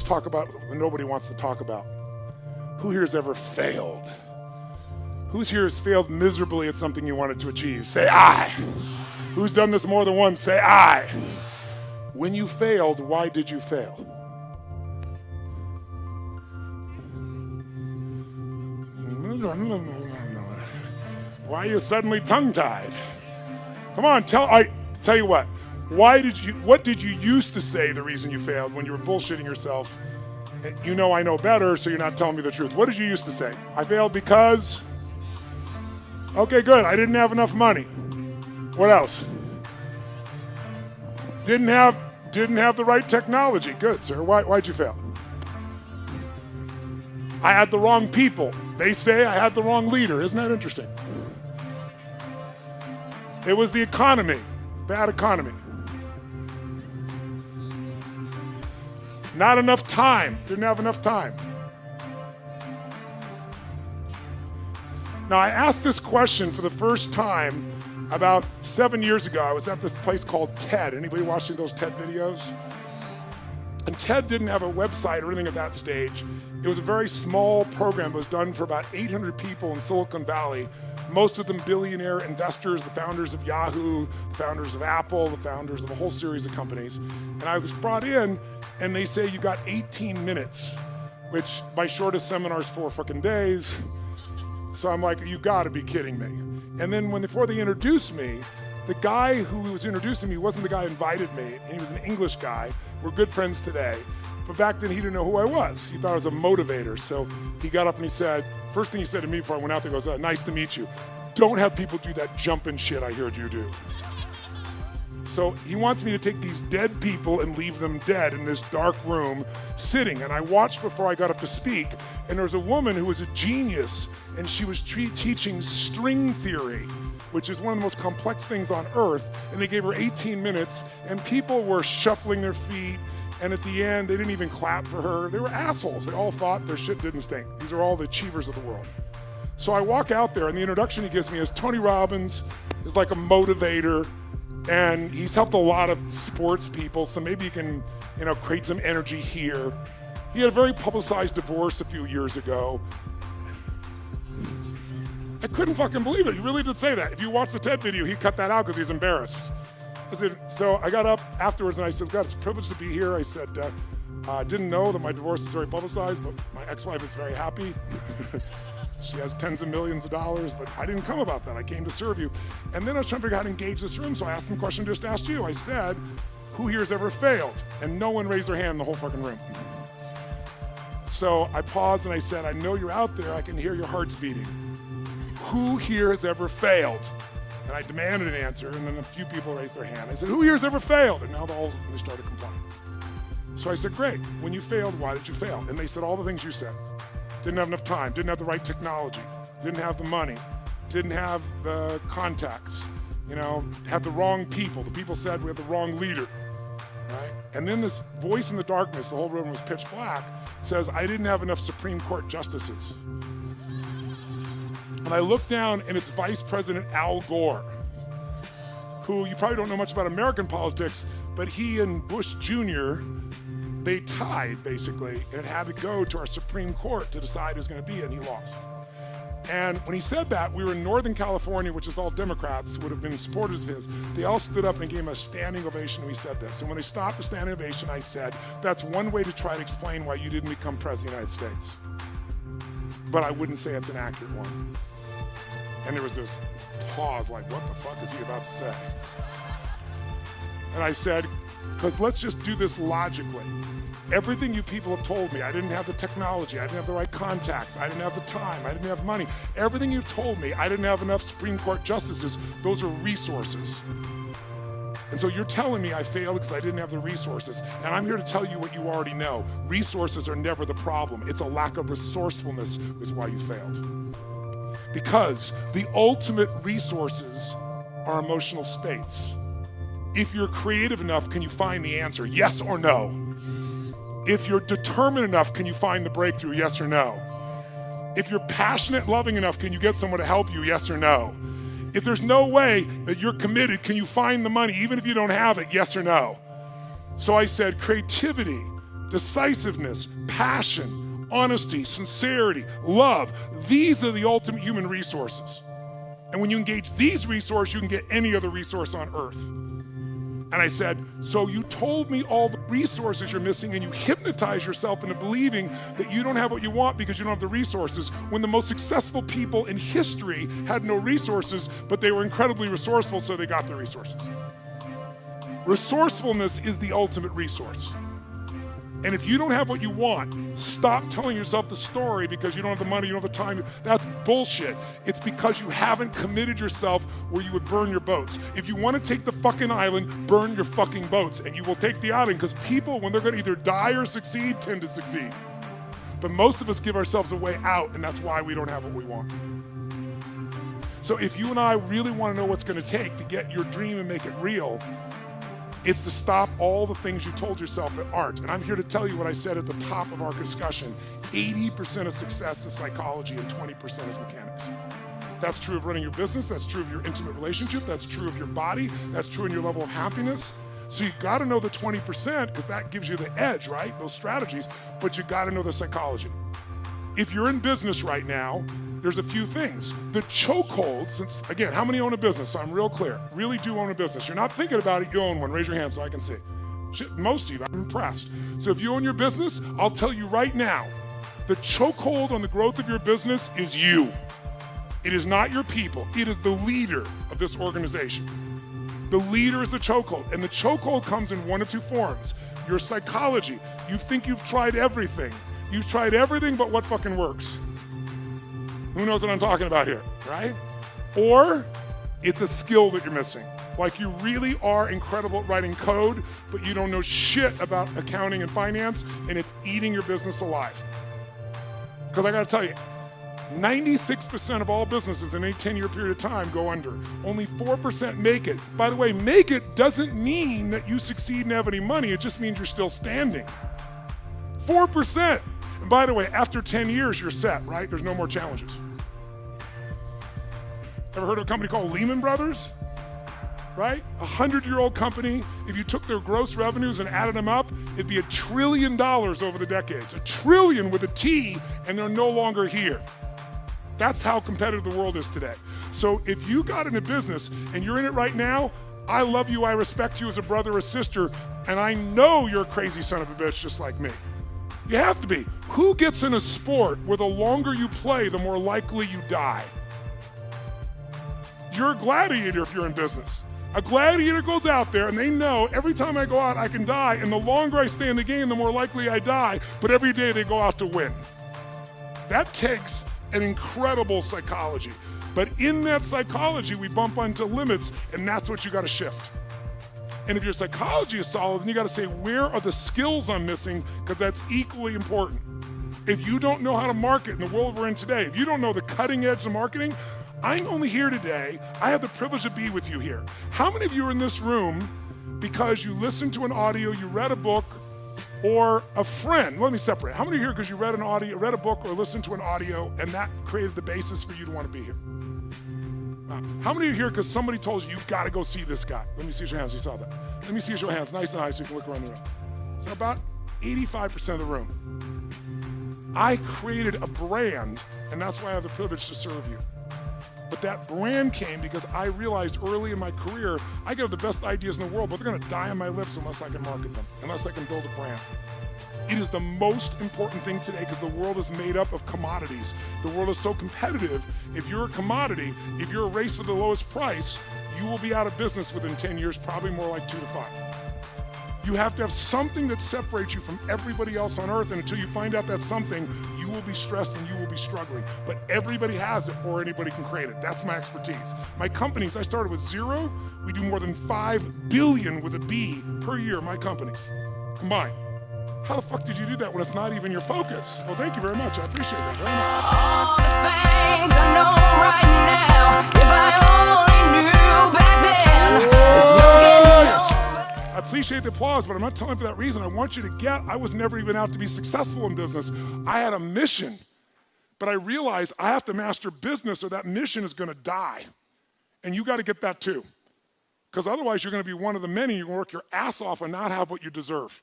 talk about what nobody wants to talk about. Who here has ever failed? Who's here has failed miserably at something you wanted to achieve? Say I. Who's done this more than once? Say I. When you failed, why did you fail? Why are you suddenly tongue-tied? Come on, tell you what. What did you used to say the reason you failed when you were bullshitting yourself? You know I know better, so you're not telling me the truth. What did you used to say? I failed because... Okay, good. I didn't have enough money. What else? Didn't have the right technology. Good, sir. Why'd you fail? I had the wrong people. They say I had the wrong leader. Isn't that interesting? It was the economy. Bad economy. Not enough time. Didn't have enough time. Now, I asked this question for the first time about 7 years ago. I was at this place called TED. Anybody watching those TED videos? And TED didn't have a website or anything at that stage. It was a very small program. It was done for about 800 people in Silicon Valley, most of them billionaire investors, the founders of Yahoo, the founders of Apple, the founders of a whole series of companies. And I was brought in, and they say you got 18 minutes, which my shortest seminar is 4 fucking days. So I'm like, you gotta be kidding me. And then before they introduced me, the guy who was introducing me wasn't the guy who invited me. He was an English guy. We're good friends today. But back then he didn't know who I was. He thought I was a motivator. So he got up and he said, first thing he said to me before I went out there, he goes, nice to meet you. Don't have people do that jumping shit I heard you do. So he wants me to take these dead people and leave them dead in this dark room sitting. And I watched before I got up to speak, and there was a woman who was a genius, and she was teaching string theory, which is one of the most complex things on earth. And they gave her 18 minutes, and people were shuffling their feet. And at the end, they didn't even clap for her. They were assholes. They all thought their shit didn't stink. These are all the achievers of the world. So I walk out there, and the introduction he gives me is Tony Robbins is like a motivator, and he's helped a lot of sports people, so maybe he can, create some energy here. He had a very publicized divorce a few years ago. I couldn't fucking believe it. He really did say that. If you watch the TED video, he cut that out because he's embarrassed. So I got up afterwards and I said, God, it's a privilege to be here. I said, I didn't know that my divorce is very publicized, but my ex-wife is very happy. She has tens of millions of dollars, but I didn't come about that. I came to serve you. And then I was trying to figure out how to engage this room, so I asked them a question I just asked you. I said, who here has ever failed? And no one raised their hand in the whole fucking room. So I paused and I said, I know you're out there. I can hear your hearts beating. Who here has ever failed? And I demanded an answer, and then a few people raised their hand. I said, who here has ever failed? And now they started complaining. So I said, great. When you failed, why did you fail? And they said all the things you said. Didn't have enough time, didn't have the right technology, didn't have the money, didn't have the contacts, had the wrong people. The people said we had the wrong leader, right? And then this voice in the darkness, the whole room was pitch black, says, I didn't have enough Supreme Court justices. And I looked down, and it's Vice President Al Gore, who you probably don't know much about American politics, but he and Bush Jr., they tied, basically, and it had to go to our Supreme Court to decide who's going to be it, and he lost. And when he said that, we were in Northern California, which is all Democrats, would have been supporters of his. They all stood up and gave him a standing ovation when he said this. And when they stopped the standing ovation, I said, that's one way to try to explain why you didn't become president of the United States. But I wouldn't say it's an accurate one. And there was this pause, like, what the fuck is he about to say? And I said, because let's just do this logically. Everything you people have told me, I didn't have the technology, I didn't have the right contacts, I didn't have the time, I didn't have money. Everything you've told me, I didn't have enough Supreme Court justices, those are resources. And so you're telling me I failed because I didn't have the resources. And I'm here to tell you what you already know. Resources are never the problem. It's a lack of resourcefulness is why you failed. Because the ultimate resources are emotional states. If you're creative enough, can you find the answer? Yes or no? If you're determined enough, can you find the breakthrough? Yes or no? If you're passionate, loving enough, can you get someone to help you? Yes or no? If there's no way that you're committed, can you find the money even if you don't have it? Yes or no? So I said creativity, decisiveness, passion, honesty, sincerity, love. These are the ultimate human resources. And when you engage these resources, you can get any other resource on earth. And I said, so you told me all the resources you're missing, and you hypnotize yourself into believing that you don't have what you want because you don't have the resources, when the most successful people in history had no resources, but they were incredibly resourceful, so they got the resources. Resourcefulness is the ultimate resource. And if you don't have what you want, stop telling yourself the story because you don't have the money, you don't have the time. That's bullshit. It's because you haven't committed yourself where you would burn your boats. If you want to take the fucking island, burn your fucking boats, and you will take the island, because people, when they're going to either die or succeed, tend to succeed. But most of us give ourselves a way out, and that's why we don't have what we want. So if you and I really want to know what's going to take to get your dream and make it real, it's to stop all the things you told yourself that aren't. And I'm here to tell you what I said at the top of our discussion. 80% of success is psychology and 20% is mechanics. That's true of running your business. That's true of your intimate relationship. That's true of your body. That's true in your level of happiness. So you got to know the 20% because that gives you the edge, right? Those strategies, but you got to know the psychology. If you're in business right now, there's a few things. The chokehold, since, again, how many own a business? So I'm real clear. Really do own a business. You're not thinking about it, you own one. Raise your hand so I can see. Shit, most of you, I'm impressed. So if you own your business, I'll tell you right now, the chokehold on the growth of your business is you. It is not your people. It is the leader of this organization. The leader is the chokehold, and the chokehold comes in one of two forms. Your psychology. You think you've tried everything. You've tried everything but what fucking works. Who knows what I'm talking about here, right? Or it's a skill that you're missing. Like you really are incredible at writing code, but you don't know shit about accounting and finance, and it's eating your business alive. Because I gotta tell you, 96% of all businesses in a 10-year period of time go under. Only 4% make it. By the way, make it doesn't mean that you succeed and have any money. It just means you're still standing. 4%. And by the way, after 10 years, you're set, right? There's no more challenges. Ever heard of a company called Lehman Brothers? Right? 100-year-old company. If you took their gross revenues and added them up, it'd be $1 trillion over the decades. $1 trillion with a T, and they're no longer here. That's how competitive the world is today. So if you got in a business and you're in it right now, I love you, I respect you as a brother or sister, and I know you're a crazy son of a bitch just like me. You have to be. Who gets in a sport where the longer you play, the more likely you die? You're a gladiator if you're in business. A gladiator goes out there and they know every time I go out I can die, and the longer I stay in the game, the more likely I die, but every day they go out to win. That takes an incredible psychology. But in that psychology, we bump onto limits, and that's what you gotta shift. And if your psychology is solid, then you gotta say, where are the skills I'm missing? Because that's equally important. If you don't know how to market in the world we're in today, if you don't know the cutting edge of marketing, I'm only here today, I have the privilege to be with you here. How many of you are in this room because you listened to an audio, you read a book, or a friend? Let me separate. How many are here because you read an audio, read a book, or listened to an audio, and that created the basis for you to want to be here? How many are here because somebody told you, you've got to go see this guy? Let me see your hands, you saw that. Let me see your hands, nice and high so you can look around the room. So about 85% of the room. I created a brand, and that's why I have the privilege to serve you. But that brand came because I realized early in my career, I could have the best ideas in the world, but they're gonna die on my lips unless I can market them, unless I can build a brand. It is the most important thing today because the world is made up of commodities. The world is so competitive. If you're a commodity, if you're a race for the lowest price, you will be out of business within 10 years, probably more like 2 to 5. You have to have something that separates you from everybody else on earth, and until you find out that something, you will be stressed and you will be struggling. But everybody has it, or anybody can create it. That's my expertise. My companies, I started with 0. We do more than 5 billion with a B per year, my companies, combined. How the fuck did you do that when it's not even your focus? Well, thank you very much. I appreciate that very much. All the things I know right now, if I only knew back then, it's no getting over. I appreciate the applause, but I'm not telling you for that reason. I want you to get, I was never even out to be successful in business. I had a mission, but I realized I have to master business or that mission is gonna die. And you gotta get that too. Because otherwise you're gonna be one of the many, you're gonna work your ass off and not have what you deserve.